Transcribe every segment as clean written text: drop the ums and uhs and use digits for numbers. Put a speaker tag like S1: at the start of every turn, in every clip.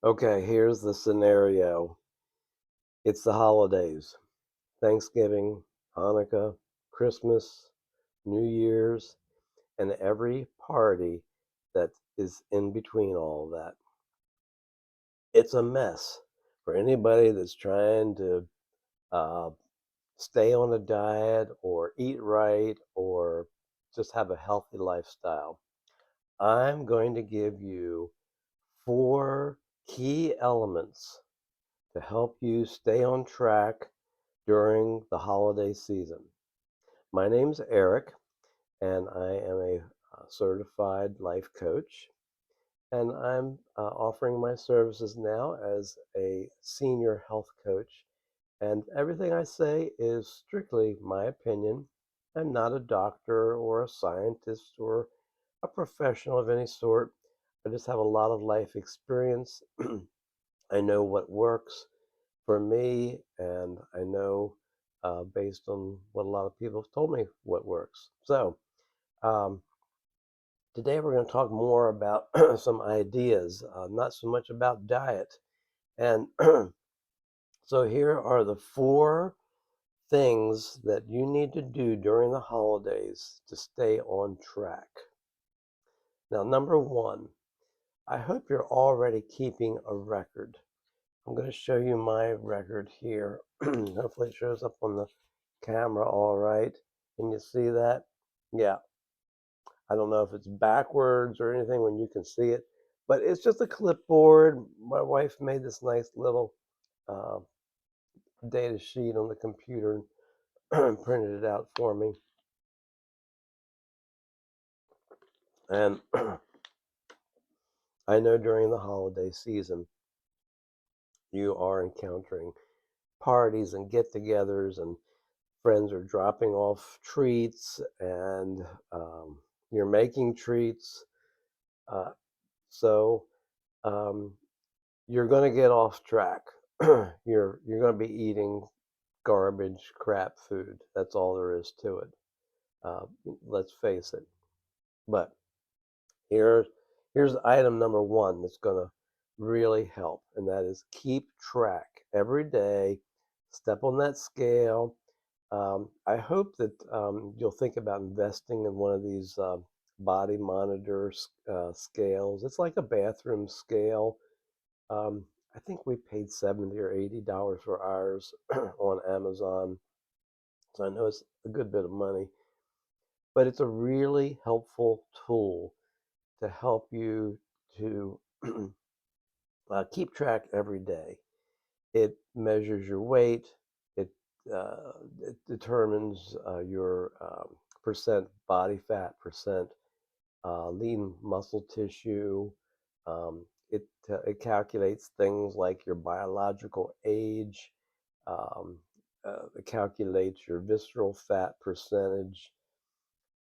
S1: Okay, here's the scenario. It's the holidays, Thanksgiving, Hanukkah, Christmas, New Year's, and every party that is in between all of that. It's a mess for anybody that's trying to uh, stay on a diet or eat right or just have a healthy lifestyle. I'm going to give you four key elements to help you stay on track during the holiday season. My name's Eric, and I am a certified life coach, and I'm offering my services now as a senior health coach. And everything I say is strictly my opinion. I'm not a doctor or a scientist or a professional of any sort. I just have a lot of life experience. I know what works for me, and I know based on what a lot of people have told me what works. So, um, today we're going to talk more about some ideas, not so much about diet. And so, here are the four things that you need to do during the holidays to stay on track. Now, number one, I hope you're already keeping a record. I'm going to show you my record here. Hopefully it shows up on the camera all right. Can you see that? Yeah. I don't know if it's backwards or anything when you can see it, but it's just a clipboard. My wife made this nice little uh, data sheet on the computer and printed it out for me. And I know during the holiday season, you are encountering parties and get togethers, and friends are dropping off treats, and you're making treats. Uh, so um, you're going to get off track. You're going to be eating garbage, crap food. That's all there is to it. Uh, let's face it. But here's here's item number one that's going to really help, and that is keep track every day. Step on that scale. I hope that you'll think about investing in one of these body monitor scales. It's like a bathroom scale. Um, I think we paid $70 or $80 for ours on Amazon, so I know it's a good bit of money. But it's a really helpful tool to help you to keep track every day. It measures your weight. It it determines your percent body fat, percent lean muscle tissue. It calculates things like your biological age. Um, it calculates your visceral fat percentage,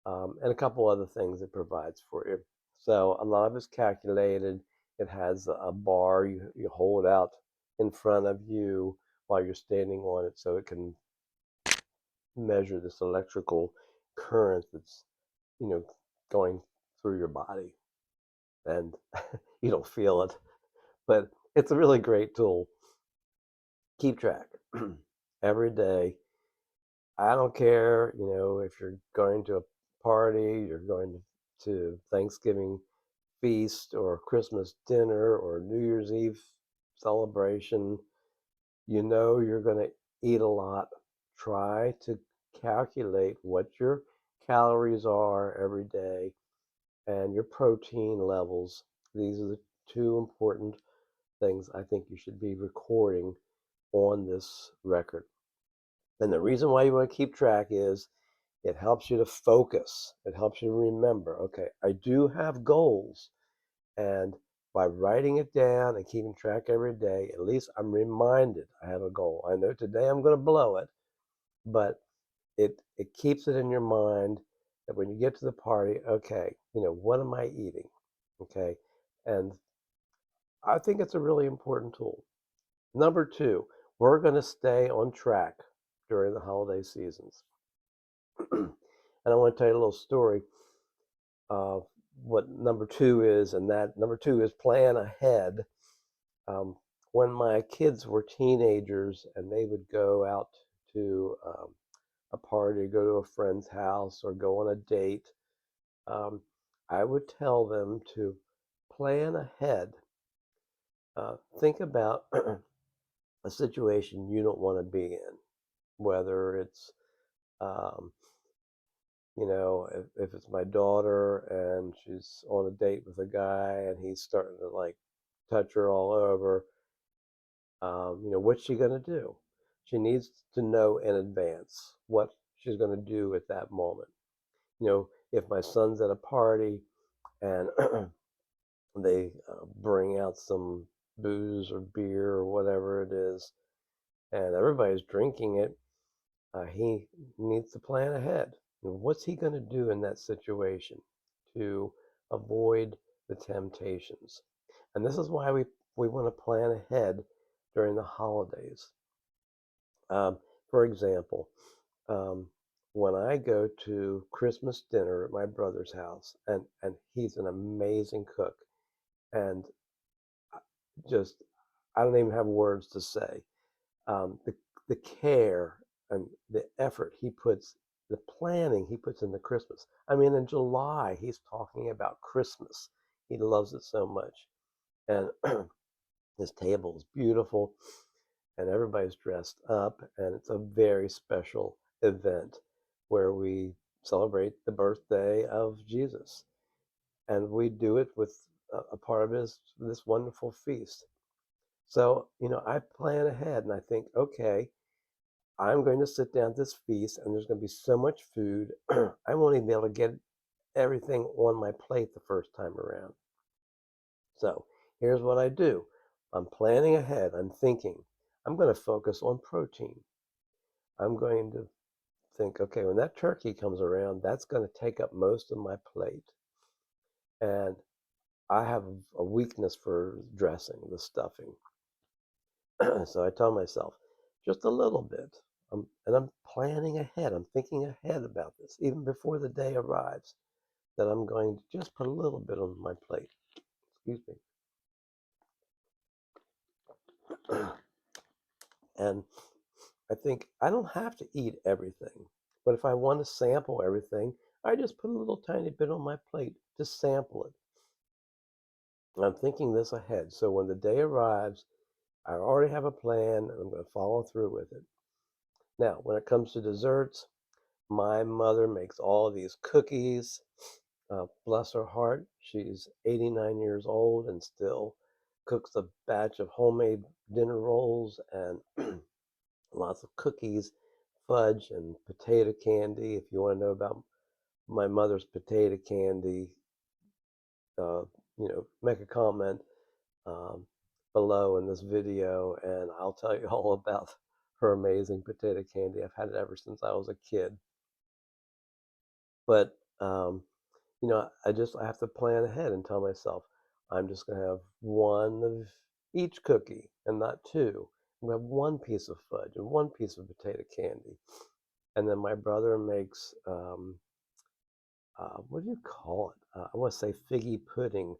S1: and a couple other things it provides for you. So a lot of it's calculated. It has a bar you hold out in front of you while you're standing on it, so it can measure this electrical current that's you know going through your body, and you don't feel it, but it's a really great tool. Keep track every day. I don't care, if you're going to a party, you're going to Thanksgiving feast or Christmas dinner or New Year's Eve celebration, you're going to eat a lot. Try to calculate what your calories are every day and your protein levels. These are the two important things I think you should be recording on this record. And the reason why you want to keep track is it helps you to focus. It helps you to remember, okay, I do have goals. And by writing it down and keeping track every day, at least I'm reminded I have a goal. I know today I'm going to blow it, but it keeps it in your mind that when you get to the party, okay, what am I eating? Okay. And I think it's a really important tool. Number two, we're going to stay on track during the holiday seasons. And I want to tell you a little story of what number two is, and that number two is plan ahead. Um, when my kids were teenagers and they would go out to a party, go to a friend's house, or go on a date, um, I would tell them to plan ahead. Think about a situation you don't want to be in, whether it's, um, if it's my daughter and she's on a date with a guy and he's starting to like touch her all over. What's she going to do? She needs to know in advance what she's going to do at that moment. If my son's at a party and they bring out some booze or beer or whatever it is, and everybody's drinking it, he needs to plan ahead. What's he going to do in that situation to avoid the temptations? And this is why we want to plan ahead during the holidays. Um, for example, um, when I go to Christmas dinner at my brother's house, and he's an amazing cook, and just I don't even have words to say. The care and the effort he puts, the planning he puts into Christmas. I mean, in July he's talking about Christmas. He loves it so much, and his table is beautiful, and everybody's dressed up, and it's a very special event where we celebrate the birthday of Jesus, and we do it with a part of this wonderful feast. So, I plan ahead and I think, okay, I'm going to sit down at this feast and there's going to be so much food, I won't even be able to get everything on my plate the first time around. So, here's what I do. I'm planning ahead. I'm thinking, I'm going to focus on protein. I'm going to think, okay, when that turkey comes around, that's going to take up most of my plate. And I have a weakness for dressing, the stuffing. So I tell myself, just a little bit. And I'm planning ahead. I'm thinking ahead about this, even before the day arrives, that I'm going to just put a little bit on my plate. Excuse me. And I think I don't have to eat everything, but if I want to sample everything, I just put a little tiny bit on my plate to sample it. And I'm thinking this ahead. So when the day arrives, I already have a plan and I'm going to follow through with it. Now, when it comes to desserts, my mother makes all of these cookies. Bless her heart, she's 89 years old and still cooks a batch of homemade dinner rolls and lots of cookies, fudge, and potato candy. If you want to know about my mother's potato candy, uh, make a comment um, below in this video, and I'll tell you all about her amazing potato candy. I've had it ever since I was a kid. But I have to plan ahead and tell myself I'm just going to have one of each cookie and not two. I'm going to have one piece of fudge and one piece of potato candy. And then my brother makes, what do you call it? I want to say figgy pudding.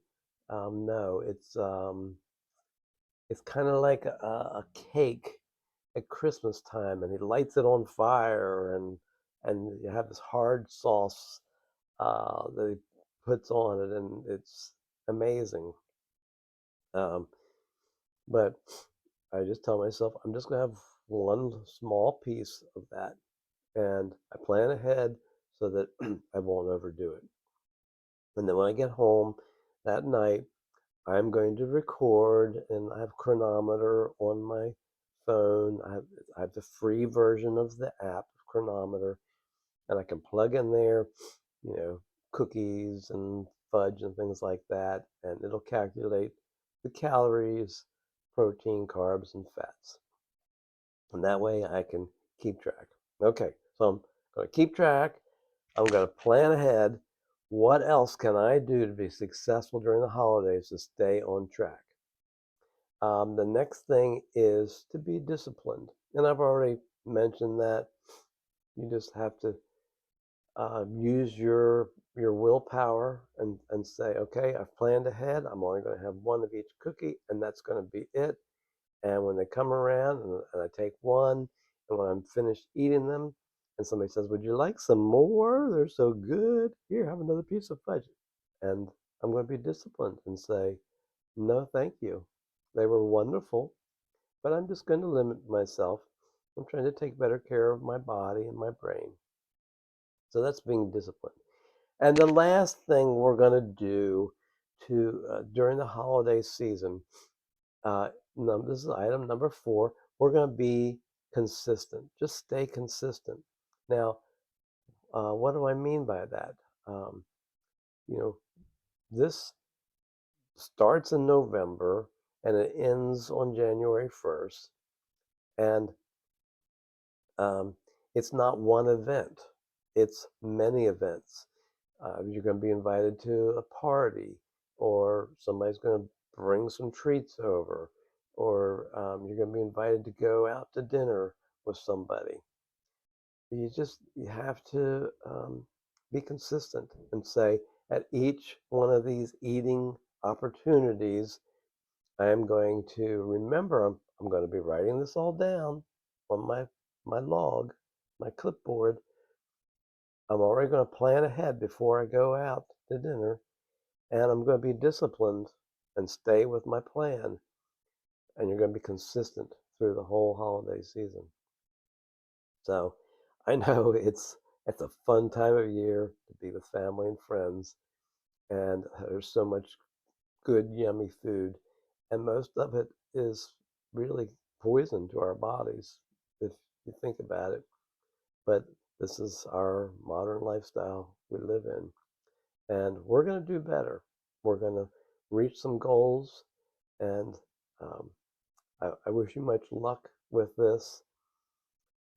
S1: No, it's kind of like a cake at Christmas time, and he lights it on fire, and you have this hard sauce that he puts on it, and it's amazing. Um, but I just tell myself I'm just gonna have one small piece of that, and I plan ahead so that I won't overdo it. And then when I get home that night, I'm going to record, and I have Chronometer on my phone. I have the free version of the app Chronometer, and I can plug in there, you know, cookies and fudge and things like that, and it'll calculate the calories, protein, carbs, and fats. And that way I can keep track. Okay, so I'm going to keep track. I'm going to plan ahead. What else can I do to be successful during the holidays to stay on track? The next thing is to be disciplined. And I've already mentioned that. You just have to use your your willpower and say, okay, I've planned ahead. I'm only going to have one of each cookie, and that's going to be it. And when they come around and I take one, and when I'm finished eating them, and somebody says, would you like some more? They're so good. Here, have another piece of fudge. And I'm going to be disciplined and say, no, thank you. They were wonderful, but I'm just going to limit myself. I'm trying to take better care of my body and my brain. So that's being disciplined. And the last thing we're going to do during the holiday season, this is item number 4. We're going to be consistent. Just stay consistent. Now, what do I mean by that? Um, you know, this starts in November and it ends on January 1st. And um, it's not one event, it's many events. You're going to be invited to a party, or somebody's going to bring some treats over, or you're going to be invited to go out to dinner with somebody. You have to be consistent and say, at each one of these eating opportunities, I am going to remember, I'm going to be writing this all down on my log, my clipboard. I'm already going to plan ahead before I go out to dinner, and I'm going to be disciplined and stay with my plan. And you're going to be consistent through the whole holiday season. So I know it's a fun time of year to be with family and friends, and there's so much good, yummy food, and most of it is really poison to our bodies if you think about it. But this is our modern lifestyle we live in, and we're going to do better. We're going to reach some goals, and um, I wish you much luck with this,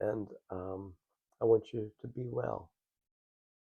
S1: and I want you to be well.